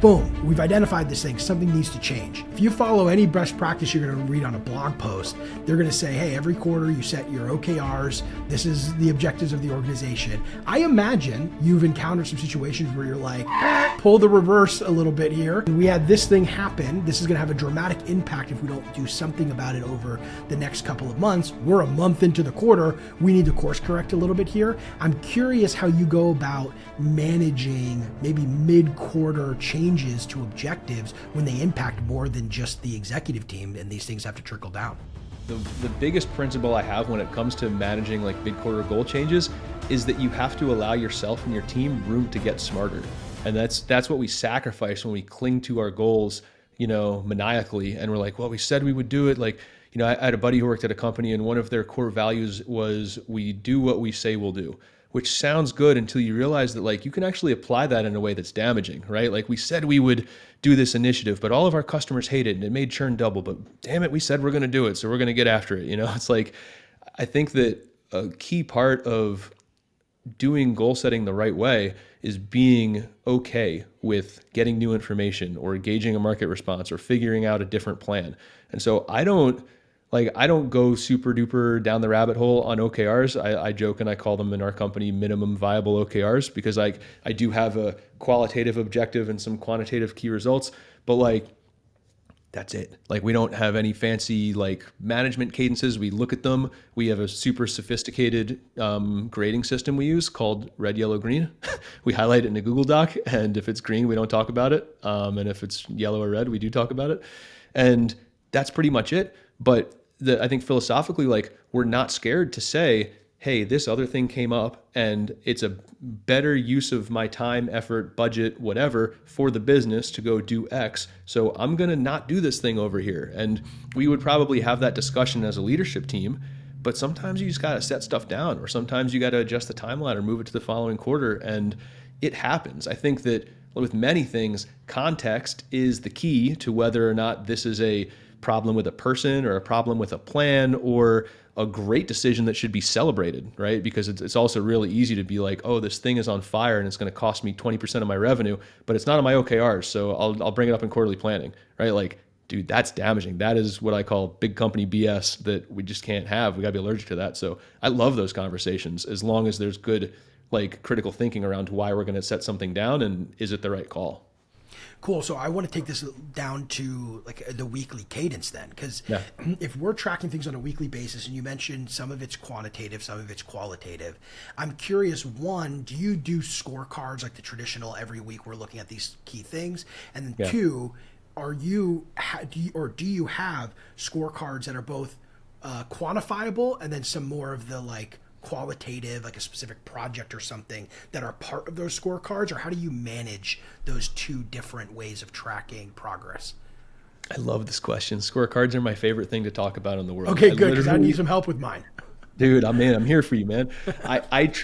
boom, we've identified this thing, something needs to change. If you follow any best practice you're going to read on a blog post, they're going to say, hey, every quarter you set your OKRs, this is the objectives of the organization. I imagine you've encountered some situations where you're like, pull the reverse a little bit here. We had this thing happen. This is going to have a dramatic impact if we don't do something about it over the next couple of months. We're a month into the quarter. We need to course correct a little bit here. I'm curious how you go about managing maybe mid-quarter changes to objectives when they impact more than just the executive team and these things have to trickle down. The biggest principle I have when it comes to managing like mid-quarter goal changes is that you have to allow yourself and your team room to get smarter. And that's what we sacrifice when we cling to our goals, maniacally. And we're like, well, we said we would do it. Like, I had a buddy who worked at a company and one of their core values was we do what we say we'll do, which sounds good until you realize that like you can actually apply that in a way that's damaging, right? Like we said we would do this initiative, but all of our customers hate it and it made churn double, but damn it, we said we're going to do it. So we're going to get after it. It's like, I think that a key part of doing goal setting the right way is being okay with getting new information or gauging a market response or figuring out a different plan. And so I don't go super duper down the rabbit hole on OKRs. I joke and I call them in our company minimum viable OKRs because I do have a qualitative objective and some quantitative key results, but that's it. Like we don't have any fancy management cadences. We look at them. We have a super sophisticated grading system we use called red, yellow, green. We highlight it in a Google Doc, and if it's green, we don't talk about it. And if it's yellow or red, we do talk about it. And that's pretty much it. But I think philosophically, we're not scared to say, hey, this other thing came up and it's a better use of my time, effort, budget, whatever for the business to go do X. So I'm going to not do this thing over here. And we would probably have that discussion as a leadership team, but sometimes you just got to set stuff down or sometimes you got to adjust the timeline or move it to the following quarter. And it happens. I think that with many things, context is the key to whether or not this is a problem with a person or a problem with a plan or a great decision that should be celebrated, right? Because it's also really easy to be like, oh, this thing is on fire and it's going to cost me 20% of my revenue, but it's not on my OKRs, so I'll bring it up in quarterly planning, right? Dude, that's damaging. That is what I call big company BS that we just can't have. We got to be allergic to that. So I love those conversations as long as there's good critical thinking around why we're going to set something down and is it the right call. Cool. So I want to take this down to the weekly cadence then, because if we're tracking things on a weekly basis, and you mentioned some of it's quantitative, some of it's qualitative, I'm curious, one, do you do scorecards like the traditional every week we're looking at these key things? And then two, do you have scorecards that are both quantifiable and then some more of the qualitative, like a specific project or something that are part of those scorecards, or how do you manage those two different ways of tracking progress? I love this question. Scorecards are my favorite thing to talk about in the world. Okay, good, because I need some help with mine. Dude, I'm here for you, man.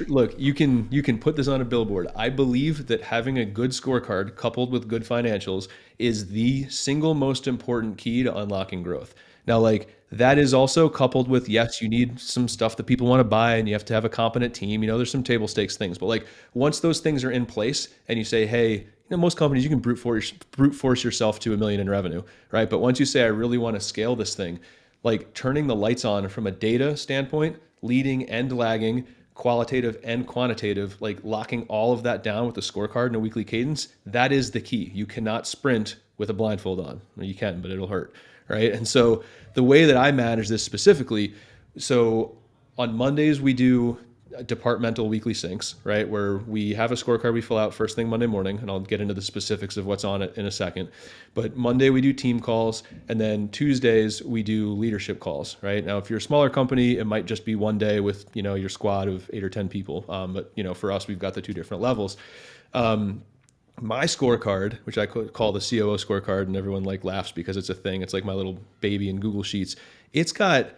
Look, you can put this on a billboard. I believe that having a good scorecard coupled with good financials is the single most important key to unlocking growth. Now, that is also coupled with, yes, you need some stuff that people want to buy and you have to have a competent team. There's some table stakes things, but once those things are in place and you say, hey, most companies, you can brute force yourself to $1 million in revenue, right? But once you say, I really want to scale this thing, turning the lights on from a data standpoint, leading and lagging, qualitative and quantitative, locking all of that down with a scorecard and a weekly cadence, that is the key. You cannot sprint with a blindfold on. You can, but it'll hurt. Right. And so the way that I manage this specifically, so on Mondays, we do departmental weekly syncs, right? Where we have a scorecard we fill out first thing Monday morning, and I'll get into the specifics of what's on it in a second. But Monday we do team calls, and then Tuesdays we do leadership calls, right? Now, if you're a smaller company, it might just be one day with, your squad of 8 or 10 people. But, for us, we've got the two different levels. My scorecard, which I call the COO scorecard, and everyone laughs because it's a thing. It's like my little baby in Google Sheets. It's got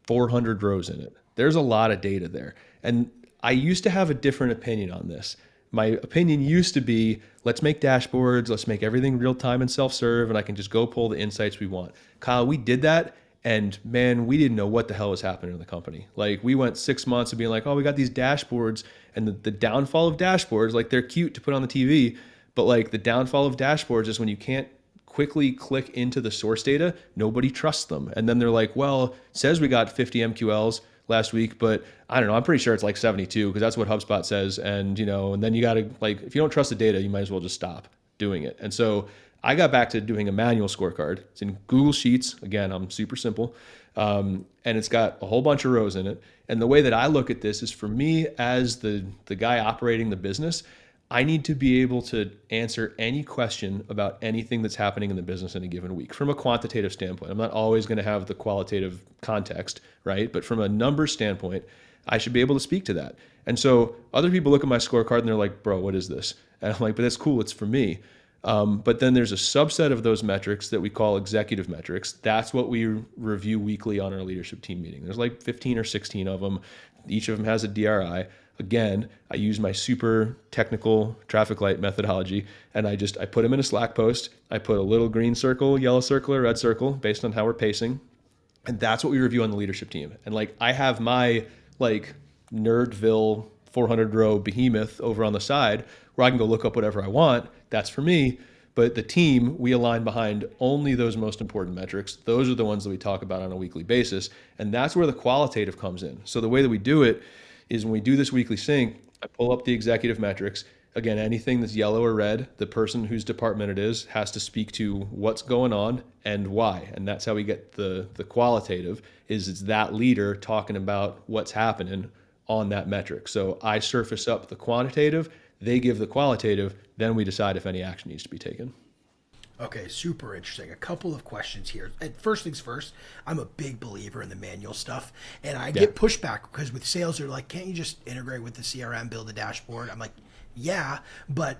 400 rows in it. There's a lot of data there. And I used to have a different opinion on this. My opinion used to be, let's make dashboards, let's make everything real time and self-serve, and I can just go pull the insights we want. Kyle, we did that. And man, we didn't know what the hell was happening in the company. We went 6 months of being oh, we got these dashboards, and the downfall of dashboards, they're cute to put on the TV, But like the downfall of dashboards is when you can't quickly click into the source data, nobody trusts them. And then they're like, well, it says we got 50 MQLs last week, but I don't know, I'm pretty sure it's like 72 because that's what HubSpot says. And, and then you got to, like, if you don't trust the data, you might as well just stop doing it. And so I got back to doing a manual scorecard. It's in Google Sheets. Again, I'm super simple. And it's got a whole bunch of rows in it. And the way that I look at this is, for me as the guy operating the business, I need to be able to answer any question about anything that's happening in the business in a given week from a quantitative standpoint. I'm not always going to have the qualitative context, right? But from a numbers standpoint, I should be able to speak to that. And so other people look at my scorecard and they're like, bro, what is this? And I'm like, but that's cool. It's for me. But then there's a subset of those metrics that we call executive metrics. That's what we review weekly on our leadership team meeting. There's like 15 or 16 of them. Each of them has a DRI. Again, I use my super technical traffic light methodology, and I put them in a Slack post. I put a little green circle, yellow circle, or red circle based on how we're pacing. And that's what we review on the leadership team. And like, I have my like Nerdville 400 row behemoth over on the side where I can go look up whatever I want. That's for me. But the team, we align behind only those most important metrics. Those are the ones that we talk about on a weekly basis. And that's where the qualitative comes in. So the way that we do it is when we do this weekly sync, I pull up the executive metrics. Again, anything that's yellow or red, the person whose department it is has to speak to what's going on and why. And that's how we get the qualitative, is it's that leader talking about what's happening on that metric. So I surface up the quantitative, they give the qualitative, then we decide if any action needs to be taken. Okay, super interesting. A couple of questions here. And first things first, I'm a big believer in the manual stuff, and I get pushback because with sales, they're like, can't you just integrate with the CRM, build a dashboard? I'm like, yeah, but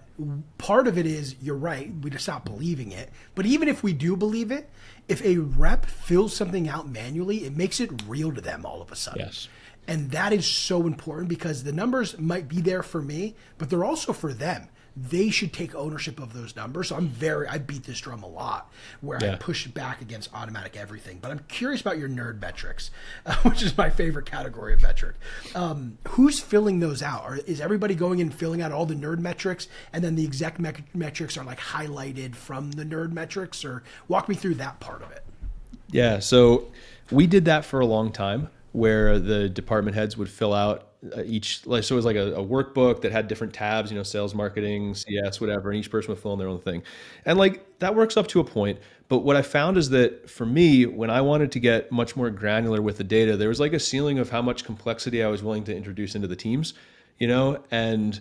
part of it is, you're right, we just stop believing it. But even if we do believe it, if a rep fills something out manually, it makes it real to them all of a sudden. Yes. And that is so important, because the numbers might be there for me, but they're also for them. They should take ownership of those numbers. So I beat this drum a lot, where I push back against automatic everything. But I'm curious about your nerd metrics, which is my favorite category of metric. Who's filling those out? Or is everybody going and filling out all the nerd metrics, and then the exec metrics are like highlighted from the nerd metrics? Or walk me through that part of it. Yeah, so we did that for a long time, where the department heads would fill out each, so it was like a workbook that had different tabs, sales, marketing, CS, whatever, and each person would fill in their own thing. And like, that works up to a point. But what I found is that for me, when I wanted to get much more granular with the data, there was like a ceiling of how much complexity I was willing to introduce into the teams, and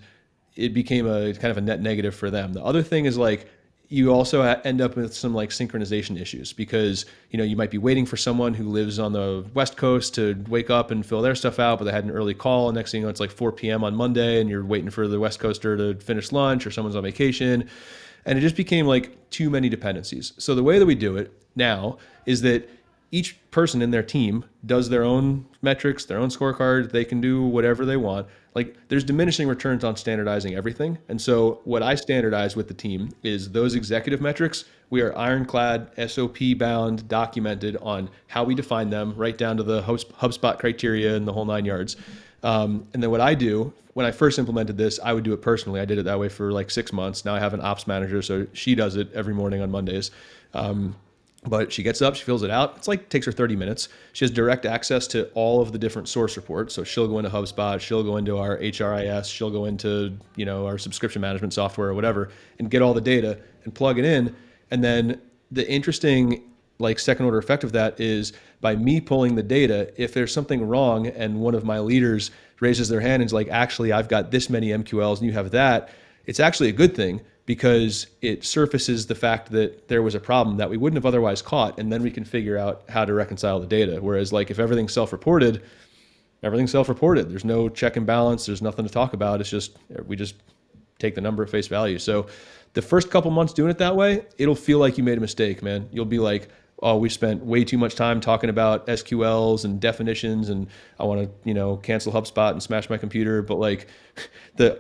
it became a kind of a net negative for them. The other thing is, like, you also end up with some like synchronization issues, because you might be waiting for someone who lives on the West Coast to wake up and fill their stuff out, but they had an early call, and next thing you know, it's like 4 p.m. on Monday, and you're waiting for the West Coaster to finish lunch, or someone's on vacation, and it just became like too many dependencies. So the way that we do it now is that each person in their team does their own metrics, their own scorecard. They can do whatever they want. Like, there's diminishing returns on standardizing everything. And so what I standardize with the team is those executive metrics. We are ironclad, SOP bound, documented on how we define them, right down to the HubSpot criteria and the whole 9 yards. And then what I do, when I first implemented this, I would do it personally. I did it that way for like 6 months. Now I have an ops manager, so she does it every morning on Mondays. But she gets up, she fills it out. It's like, takes her 30 minutes. She has direct access to all of the different source reports. So she'll go into HubSpot, she'll go into our HRIS, she'll go into, our subscription management software or whatever, and get all the data and plug it in. And then the interesting like second order effect of that is, by me pulling the data, if there's something wrong and one of my leaders raises their hand and is like, actually, I've got this many MQLs and you have that, it's actually a good thing, because it surfaces the fact that there was a problem that we wouldn't have otherwise caught, and then we can figure out how to reconcile the data. Whereas like, if everything's self-reported, there's no check and balance, there's nothing to talk about. It's just, we just take the number at face value. So the first couple months doing it that way, it'll feel like you made a mistake, man. You'll be like, oh, we spent way too much time talking about SQLs and definitions, and I want to, cancel HubSpot and smash my computer. But like,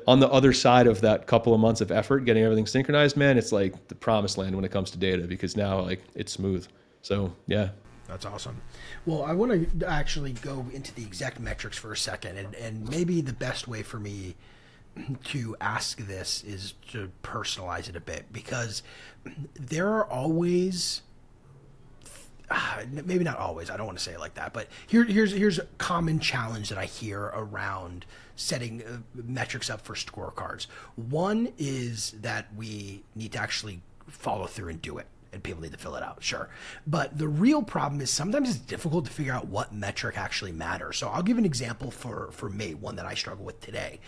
on the other side of that couple of months of effort, getting everything synchronized, man, it's like the promised land when it comes to data, because now like it's smooth. So yeah. That's awesome. Well, I want to actually go into the exact metrics for a second, and maybe the best way for me to ask this is to personalize it a bit, because there are always, maybe not always, I don't want to say it like that, but here's a common challenge that I hear around setting metrics up for scorecards. One is that we need to actually follow through and do it, and people need to fill it out, sure. But the real problem is sometimes it's difficult to figure out what metric actually matters. So I'll give an example for me, one that I struggle with today.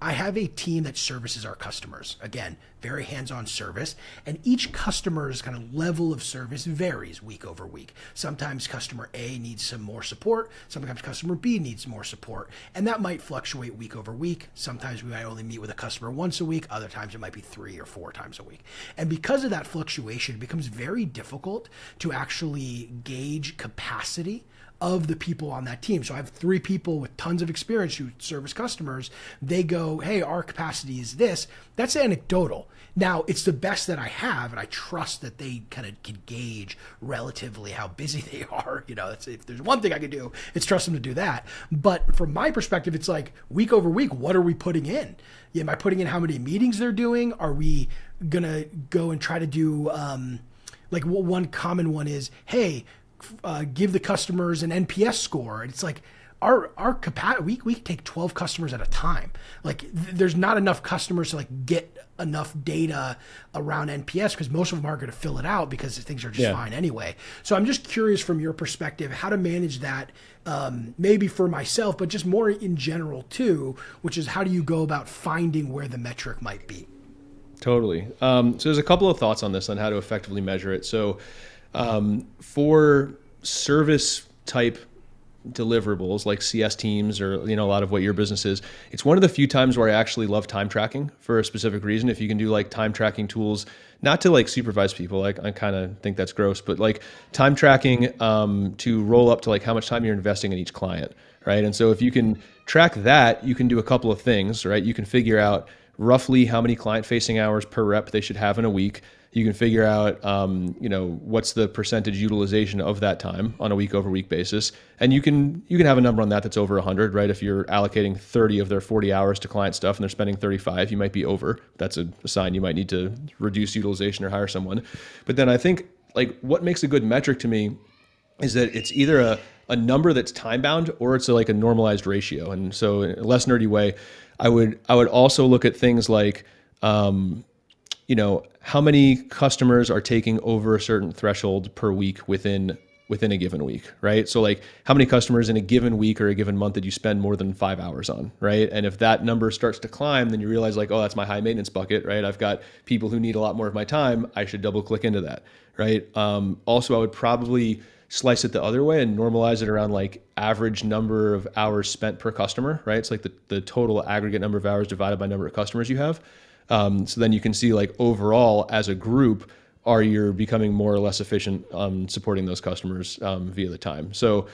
I have a team that services our customers. Again, very hands-on service, and each customer's kind of level of service varies week over week. Sometimes customer A needs some more support, sometimes customer B needs more support, and that might fluctuate week over week. Sometimes we might only meet with a customer once a week, other times it might be 3 or 4 times a week. And because of that fluctuation, it becomes very difficult to actually gauge capacity of the people on that team. So I have 3 people with tons of experience who service customers. They go, hey, our capacity is this. That's anecdotal. Now, it's the best that I have, and I trust that they kind of can gauge relatively how busy they are. You know, if there's one thing I could do, it's trust them to do that. But from my perspective, it's like week over week, what are we putting in? Am I putting in how many meetings they're doing? Are we going to go and try to do, like one common one is, hey, give the customers an NPS score. And it's like our capacity, we take 12 customers at a time. Like there's not enough customers to like get enough data around NPS, because most of them aren't going to fill it out because things are just fine anyway. So I'm just curious from your perspective, how to manage that, maybe for myself, but just more in general too, which is how do you go about finding where the metric might be? Totally. So there's a couple of thoughts on this, on how to effectively measure it. So for service type deliverables like CS teams, or a lot of what your business is, it's one of the few times where I actually love time tracking for a specific reason. If you can do like time tracking tools, not to like supervise people, like I kind of think that's gross, but like time tracking to roll up to like how much time you're investing in each client, right? And so if you can track that, you can do a couple of things, right? You can figure out roughly how many client-facing hours per rep they should have in a week. You can figure out, what's the percentage utilization of that time on a week-over-week basis, and you can have a number on that that's over 100, right? If you're allocating 30 of their 40 hours to client stuff and they're spending 35, you might be over. That's a sign you might need to reduce utilization or hire someone. But then I think like what makes a good metric to me is that it's either a number that's time bound or it's like a normalized ratio. And so in a less nerdy way, I would also look at things like, how many customers are taking over a certain threshold per week within a given week, right? So like how many customers in a given week or a given month did you spend more than 5 hours on, right? And if that number starts to climb, then you realize like, oh, that's my high maintenance bucket, right? I've got people who need a lot more of my time. I should double click into that, right? Also, I would probably slice it the other way and normalize it around like average number of hours spent per customer, right? It's like the total aggregate number of hours divided by number of customers you have. So then you can see like overall as a group, are you becoming more or less efficient supporting those customers via the time. So,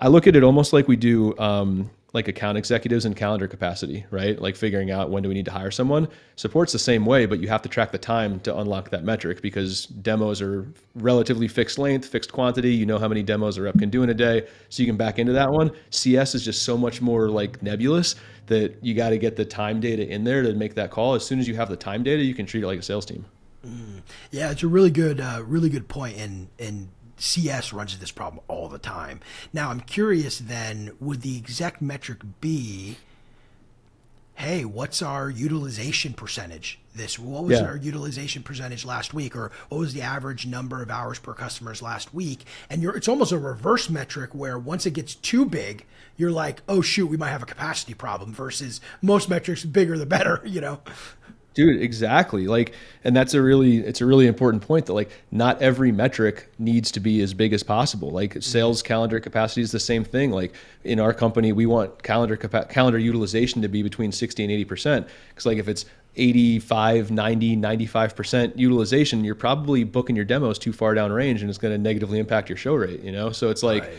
I look at it almost like we do like account executives and calendar capacity, right? Like figuring out when do we need to hire someone. Support's the same way, but you have to track the time to unlock that metric, because demos are relatively fixed length, fixed quantity. You know how many demos a rep can do in a day, so you can back into that one. CS is just so much more like nebulous that you got to get the time data in there to make that call. As soon as you have the time data, you can treat it like a sales team. Yeah, it's a really good point. And CS runs into this problem all the time. Now, I'm curious then, would the exact metric be, hey, what's our utilization percentage? What was our utilization percentage last week? Or what was the average number of hours per customers last week? And it's almost a reverse metric where once it gets too big, you're like, oh shoot, we might have a capacity problem, versus most metrics, bigger the better, Dude, exactly. Like, and it's a really important point that like not every metric needs to be as big as possible. Like sales calendar capacity is the same thing. Like in our company, we want calendar utilization to be between 60 and 80%. Because like if it's 85, 90, 95% utilization, you're probably booking your demos too far down range, and it's going to negatively impact your show rate, So it's like,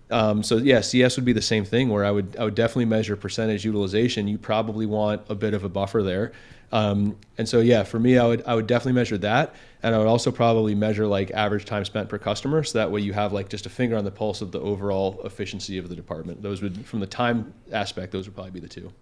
CS would be the same thing, where I would definitely measure percentage utilization. You probably want a bit of a buffer there. And so, for me, I would definitely measure that. And I would also probably measure like average time spent per customer. So that way you have like just a finger on the pulse of the overall efficiency of the department. Those would, from the time aspect, those would probably be the two.